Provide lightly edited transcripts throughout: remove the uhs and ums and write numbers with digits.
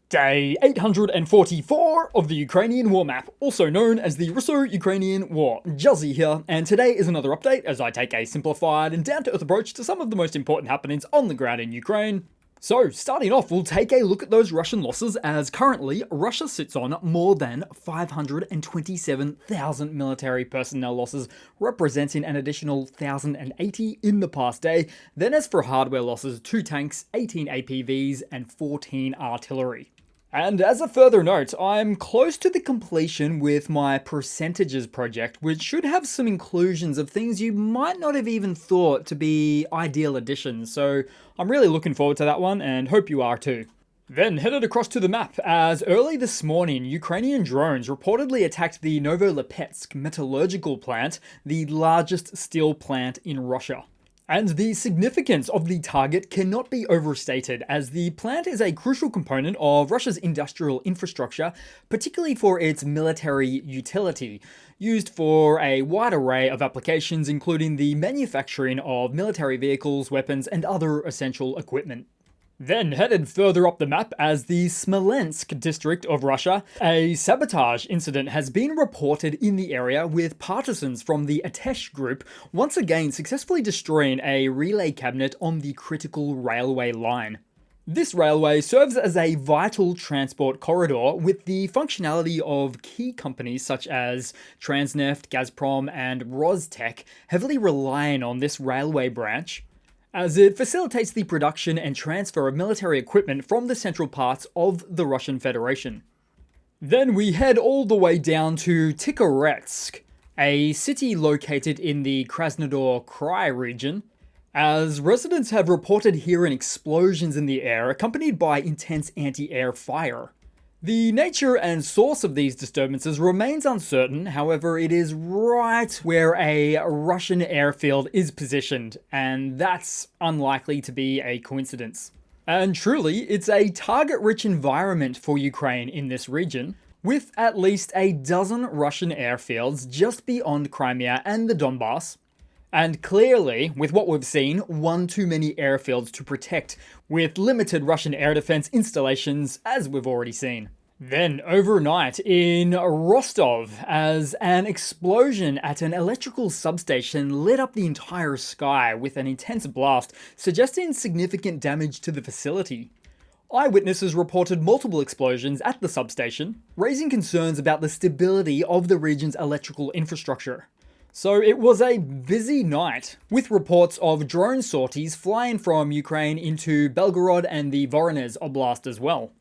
Day 844 of the Ukrainian War Map, also known as the Russo-Ukrainian War. Juzzie here, and today is another update as I take a simplified and down-to-earth approach to some of the most important happenings on the ground in Ukraine. So, starting off, we'll take a look at those Russian losses, as currently Russia sits on more than 527,000 military personnel losses, representing an additional 1,080 in the past day. Then as for hardware losses, 2 tanks, 18 APVs, and 14 artillery. And as a further note, I'm close to the completion with my percentages project, which should have some inclusions of things you might not have even thought to be ideal additions, so I'm really looking forward to that one and hope you are too. Then headed across to the map, as early this morning, Ukrainian drones reportedly attacked the Novolipetsk metallurgical plant, the largest steel plant in Russia. And the significance of the target cannot be overstated, as the plant is a crucial component of Russia's industrial infrastructure, particularly for its military utility, used for a wide array of applications including the manufacturing of military vehicles, weapons, and other essential equipment. Then headed further up the map, as the Smolensk district of Russia, a sabotage incident has been reported in the area, with partisans from the Atesh group once again successfully destroying a relay cabinet on the critical railway line. This railway serves as a vital transport corridor, with the functionality of key companies such as Transneft, Gazprom, and Rostec heavily relying on this railway branch, as it facilitates the production and transfer of military equipment from the central parts of the Russian Federation. Then we head all the way down to Tikhoretsk, a city located in the Krasnodar Krai region, as residents have reported hearing explosions in the air accompanied by intense anti-air fire. The nature and source of these disturbances remains uncertain, however it is right where a Russian airfield is positioned, and that's unlikely to be a coincidence. And truly, it's a target-rich environment for Ukraine in this region, with at least a dozen Russian airfields just beyond Crimea and the Donbass. And clearly, with what we've seen, one too many airfields to protect, with limited Russian air defense installations, as we've already seen. Then overnight in Rostov, as an explosion at an electrical substation lit up the entire sky with an intense blast, suggesting significant damage to the facility. Eyewitnesses reported multiple explosions at the substation, raising concerns about the stability of the region's electrical infrastructure. So it was a busy night, with reports of drone sorties flying from Ukraine into Belgorod and the Voronezh Oblast as well.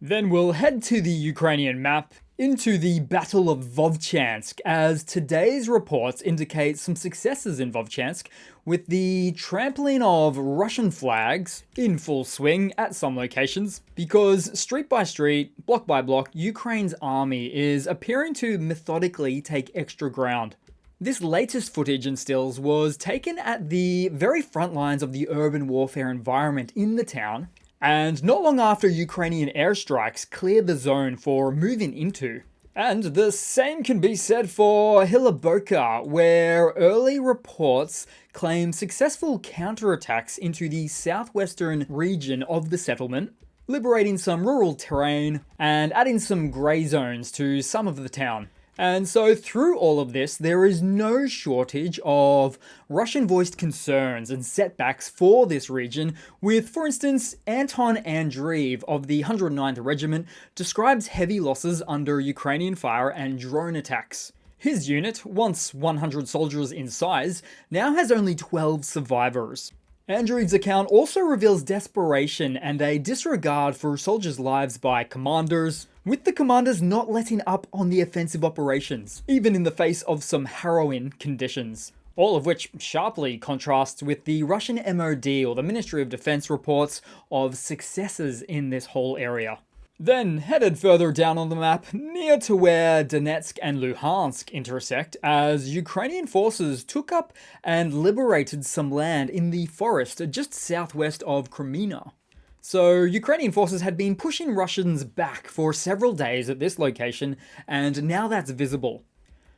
Then we'll head to the Ukrainian map, into the Battle of Vovchansk, as today's reports indicate some successes in Vovchansk, with the trampling of Russian flags in full swing at some locations, because street by street, block by block, Ukraine's army is appearing to methodically take extra ground. This latest footage and stills was taken at the very front lines of the urban warfare environment in the town, and not long after Ukrainian airstrikes cleared the zone for moving into. And the same can be said for Hiloboka, where early reports claim successful counterattacks into the southwestern region of the settlement, liberating some rural terrain and adding some grey zones to some of the town. And so through all of this, there is no shortage of Russian-voiced concerns and setbacks for this region, with, for instance, Anton Andreev of the 109th Regiment describes heavy losses under Ukrainian fire and drone attacks. His unit, once 100 soldiers in size, now has only 12 survivors. Andreev's account also reveals desperation and a disregard for soldiers' lives by commanders, with the commanders not letting up on the offensive operations, even in the face of some harrowing conditions. All of which sharply contrasts with the Russian MOD, or the Ministry of Defense, reports of successes in this whole area. Then headed further down on the map, near to where Donetsk and Luhansk intersect, as Ukrainian forces took up and liberated some land in the forest just southwest of Crimea. So Ukrainian forces had been pushing Russians back for several days at this location, and now that's visible.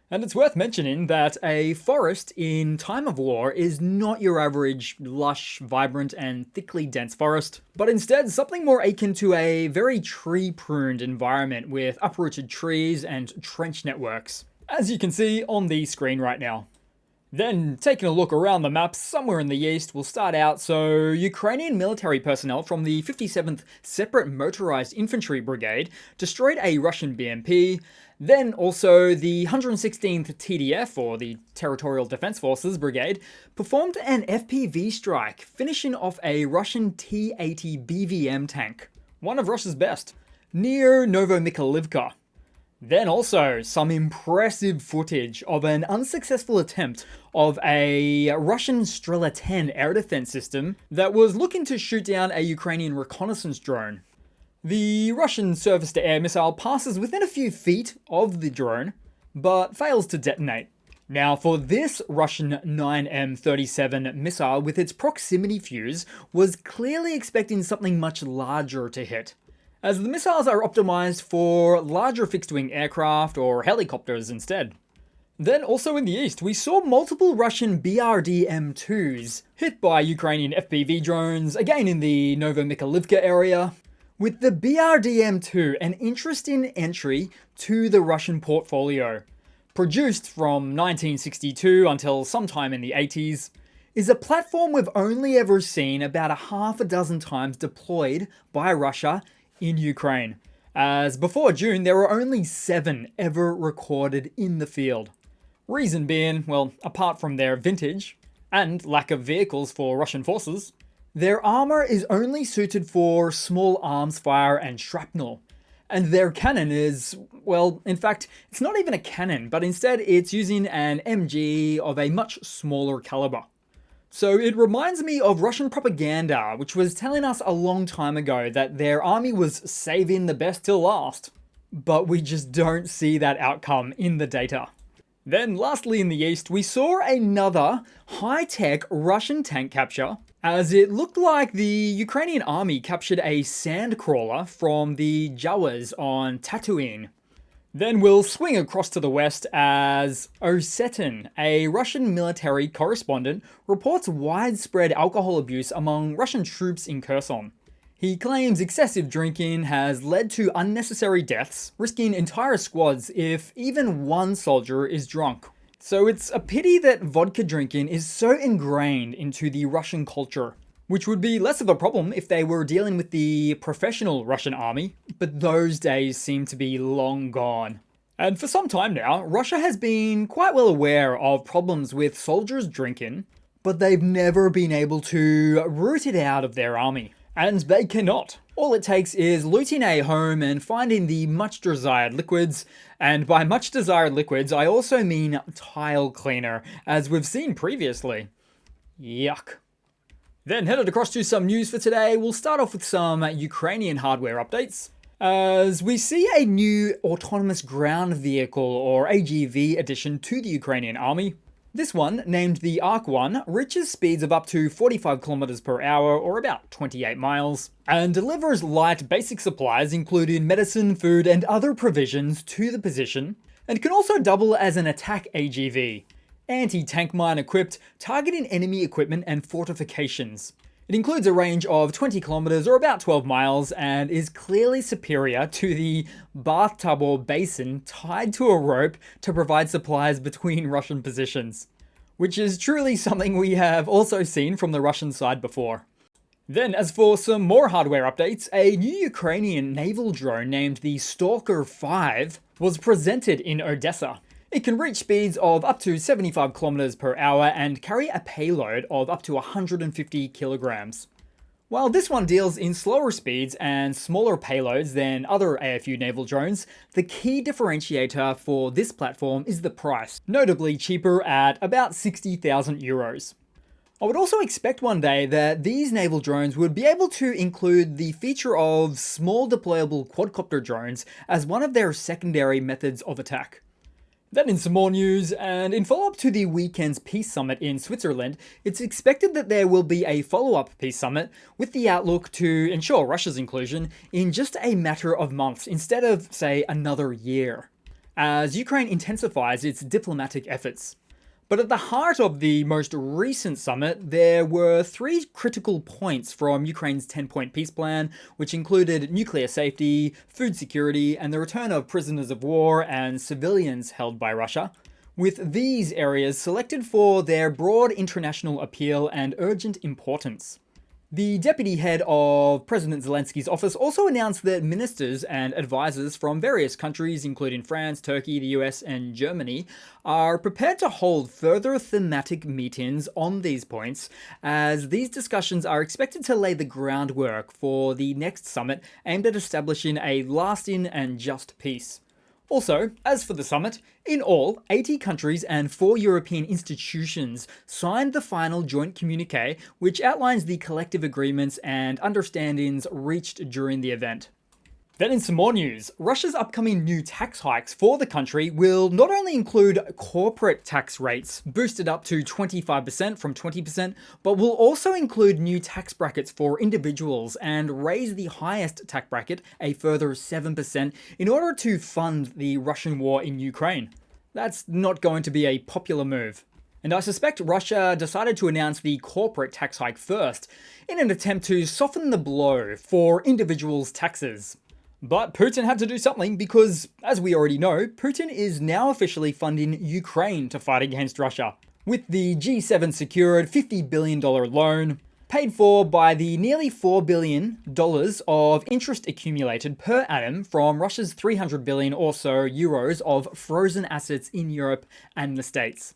And it's worth mentioning that a forest in time of war is not your average lush, vibrant, and thickly dense forest, but instead something more akin to a very tree-pruned environment with uprooted trees and trench networks, as you can see on the screen right now. Then, taking a look around the map, somewhere in the east, we'll start out. So, Ukrainian military personnel from the 57th Separate Motorized Infantry Brigade destroyed a Russian BMP. Then also the 116th TDF, or the Territorial Defense Forces Brigade, performed an FPV strike, finishing off a Russian T-80 BVM tank, one of Russia's best, near Novomikhailivka. Then also some impressive footage of an unsuccessful attempt of a Russian Strela 10 air defense system that was looking to shoot down a Ukrainian reconnaissance drone. The Russian surface-to-air missile passes within a few feet of the drone, but fails to detonate. Now, for this Russian 9M37 missile with its proximity fuse, was clearly expecting something much larger to hit, as the missiles are optimized for larger fixed-wing aircraft or helicopters instead. Then also in the east, we saw multiple Russian BRD-M2s hit by Ukrainian FPV drones, again in the Novomikhailivka area, with the BRD-M2 an interesting entry to the Russian portfolio. Produced from 1962 until sometime in the 80s, is a platform we've only ever seen about a half a dozen times deployed by Russia in Ukraine, as before June there were only 7 ever recorded in the field. Reason being, well, apart from their vintage and lack of vehicles for Russian forces, their armor is only suited for small arms fire and shrapnel, and their cannon is, well, in fact, it's not even a cannon, but instead it's using an MG of a much smaller caliber. So it reminds me of Russian propaganda, which was telling us a long time ago that their army was saving the best till last. But we just don't see that outcome in the data. Then lastly in the east, we saw another high-tech Russian tank capture, as it looked like the Ukrainian army captured a sandcrawler from the Jawas on Tatooine. Then we'll swing across to the west as Osetin, a Russian military correspondent, reports widespread alcohol abuse among Russian troops in Kherson. He claims excessive drinking has led to unnecessary deaths, risking entire squads if even one soldier is drunk. So it's a pity that vodka drinking is so ingrained into the Russian culture, which would be less of a problem if they were dealing with the professional Russian army, but those days seem to be long gone. And for some time now, Russia has been quite well aware of problems with soldiers drinking, but they've never been able to root it out of their army. And they cannot. All it takes is looting a home and finding the much desired liquids, and by much desired liquids, I also mean tile cleaner, as we've seen previously. Yuck. Then headed across to some news for today. We'll start off with some Ukrainian hardware updates, as we see a new autonomous ground vehicle or AGV addition to the Ukrainian army. This one, named the Ark-1, reaches speeds of up to 45 kilometers per hour or about 28 miles, and delivers light basic supplies including medicine, food, and other provisions to the position, and can also double as an attack AGV. Anti-tank mine equipped, targeting enemy equipment and fortifications. It includes a range of 20 kilometers or about 12 miles and is clearly superior to the bathtub or basin tied to a rope to provide supplies between Russian positions, which is truly something we have also seen from the Russian side before. Then, as for some more hardware updates, a new Ukrainian naval drone named the Stalker 5 was presented in Odessa. It can reach speeds of up to 75 kilometers per hour and carry a payload of up to 150 kilograms. While this one deals in slower speeds and smaller payloads than other AFU naval drones, the key differentiator for this platform is the price, notably cheaper at about 60,000 euros. I would also expect one day that these naval drones would be able to include the feature of small deployable quadcopter drones as one of their secondary methods of attack. Then in some more news, and in follow-up to the weekend's peace summit in Switzerland, it's expected that there will be a follow-up peace summit with the outlook to ensure Russia's inclusion in just a matter of months instead of, say, another year. as Ukraine intensifies its diplomatic efforts. But at the heart of the most recent summit, there were three critical points from Ukraine's 10-point peace plan, which included nuclear safety, food security, and the return of prisoners of war and civilians held by Russia, with these areas selected for their broad international appeal and urgent importance. The deputy head of President Zelensky's office also announced that ministers and advisors from various countries, including France, Turkey, the US, and Germany, are prepared to hold further thematic meetings on these points, as these discussions are expected to lay the groundwork for the next summit aimed at establishing a lasting and just peace. Also, as for the summit, in all, 80 countries and 4 European institutions signed the final joint communiqué, which outlines the collective agreements and understandings reached during the event. Then in some more news, Russia's upcoming new tax hikes for the country will not only include corporate tax rates boosted up to 25% from 20%, but will also include new tax brackets for individuals and raise the highest tax bracket a further 7% in order to fund the Russian war in Ukraine. That's not going to be a popular move. And I suspect Russia decided to announce the corporate tax hike first in an attempt to soften the blow for individuals' taxes. But Putin had to do something because, as we already know, Putin is now officially funding Ukraine to fight against Russia, with the G7 secured $50 billion loan, paid for by the nearly $4 billion of interest accumulated per annum from Russia's 300 billion or so euros of frozen assets in Europe and the States.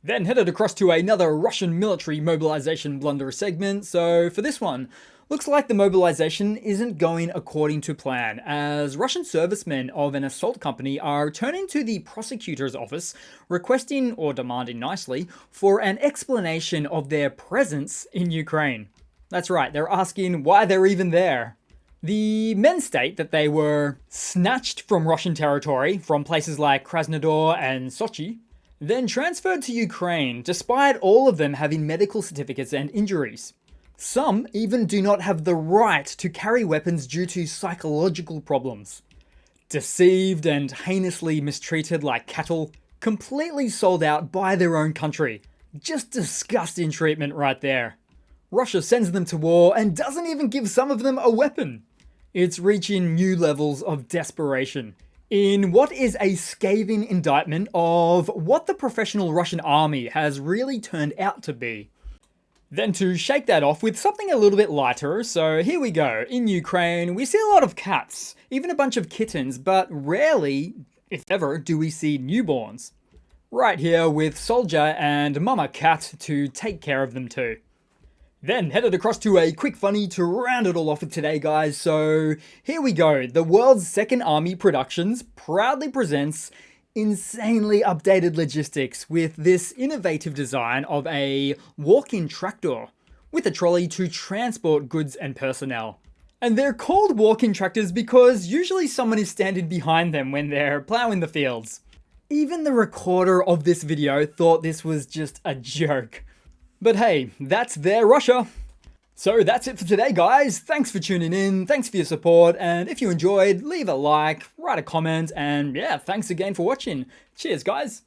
Then headed across to another Russian military mobilization blunder segment, so for this one, looks like the mobilization isn't going according to plan, as Russian servicemen of an assault company are turning to the prosecutor's office, requesting, or demanding nicely, for an explanation of their presence in Ukraine. That's right, they're asking why they're even there. The men state that they were snatched from Russian territory, from places like Krasnodar and Sochi, then transferred to Ukraine, despite all of them having medical certificates and injuries. Some even do not have the right to carry weapons due to psychological problems. Deceived and heinously mistreated like cattle, completely sold out by their own country. Just disgusting treatment right there. Russia sends them to war and doesn't even give some of them a weapon. It's reaching new levels of desperation, in what is a scathing indictment of what the professional Russian army has really turned out to be. Then to shake that off with something a little bit lighter, so here we go. In Ukraine, we see a lot of cats, even a bunch of kittens, but rarely, if ever, do we see newborns. Right here with Soldier and Mama Cat to take care of them too. Then headed across to a quick funny to round it all off for today, guys. So here we go. The world's second army productions proudly presents insanely updated logistics with this innovative design of a walk-in tractor with a trolley to transport goods and personnel. And they're called walk-in tractors because usually someone is standing behind them when they're plowing the fields. Even the recorder of this video thought this was just a joke. But hey, that's their Russia. So that's it for today, guys. Thanks for tuning in, thanks for your support, and if you enjoyed, leave a like, write a comment, and yeah, thanks again for watching. Cheers, guys.